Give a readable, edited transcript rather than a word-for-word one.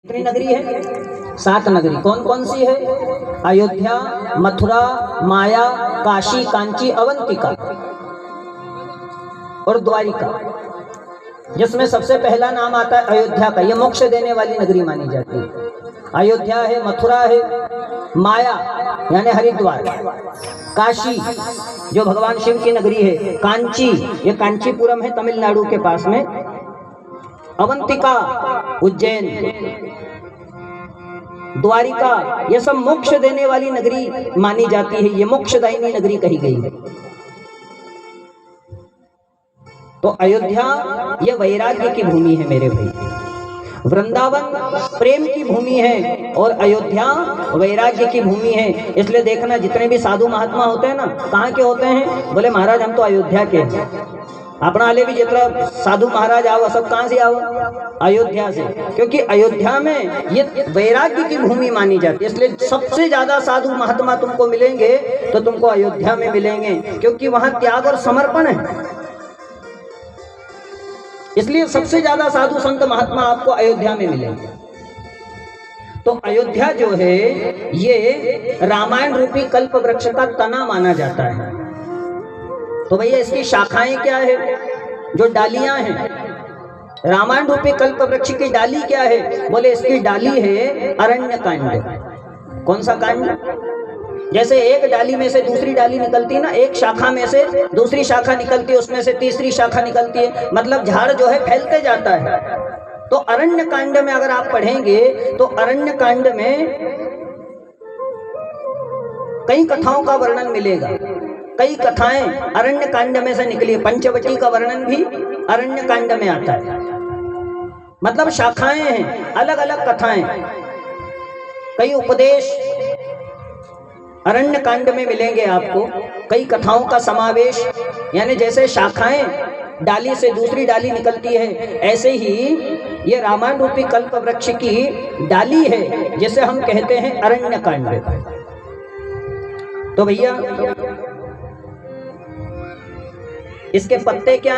कितनी नगरी है? 7 नगरी। कौन कौन सी है? अयोध्या, मथुरा, माया, काशी, कांची, अवंतिका और द्वारिका, जिसमें सबसे पहला नाम आता है अयोध्या का। यह मोक्ष देने वाली नगरी मानी जाती है। अयोध्या है, मथुरा है, माया यानी हरिद्वार, काशी जो भगवान शिव की नगरी है, कांची ये कांचीपुरम है तमिलनाडु के पास में, अवंतिका उज्जैन, द्वारिका, ये सब मोक्ष देने वाली नगरी मानी जाती है। ये मोक्षदायिनी नगरी कही गई है। तो अयोध्या ये वैराग्य की भूमि है मेरे भाई। वृंदावन प्रेम की भूमि है और अयोध्या वैराग्य की भूमि है। इसलिए देखना जितने भी साधु महात्मा होते हैं ना, कहाँ के होते हैं? बोले महाराज हम तो अयोध्या के हैं। अपना वाले भी जितना साधु महाराज आओ सब कहाँ से आओ? अयोध्या से। क्योंकि अयोध्या में ये वैराग्य की भूमि मानी जाती है। इसलिए सबसे ज्यादा साधु महात्मा तुमको मिलेंगे तो तुमको अयोध्या में मिलेंगे, क्योंकि वहां त्याग और समर्पण है। इसलिए सबसे ज्यादा साधु संत महात्मा आपको अयोध्या में मिलेंगे। तो अयोध्या जो है ये रामायण रूपी कल्प वृक्ष का तना माना जाता है। तो भैया इसकी शाखाएं क्या है? जो डालियां हैं, रामायण रूपी कल्प वृक्ष की डाली क्या है? बोले इसकी डाली है अरण्य कांड। कौन सा कांड? जैसे एक डाली में से दूसरी डाली निकलती है ना, एक शाखा में से दूसरी शाखा निकलती है, उसमें से तीसरी शाखा निकलती है, मतलब झाड़ जो है फैलते जाता है। तो अरण्य कांड में अगर आप पढ़ेंगे तो अरण्य कांड में कई कथाओं का वर्णन मिलेगा। कई कथाएं अरण्य कांड में से निकली है। पंचवटी का वर्णन भी अरण्य कांड में आता है। मतलब शाखाएं हैं, अलग अलग कथाएं, कई उपदेश अरण्य कांड में मिलेंगे आपको। कई कथाओं का समावेश, यानी जैसे शाखाएं डाली से दूसरी डाली निकलती है, ऐसे ही ये रामायण रूपी कल्प वृक्ष की डाली है, जिसे हम कहते हैं अरण्य कांड। तो भैया इसके पत्ते क्या हैं?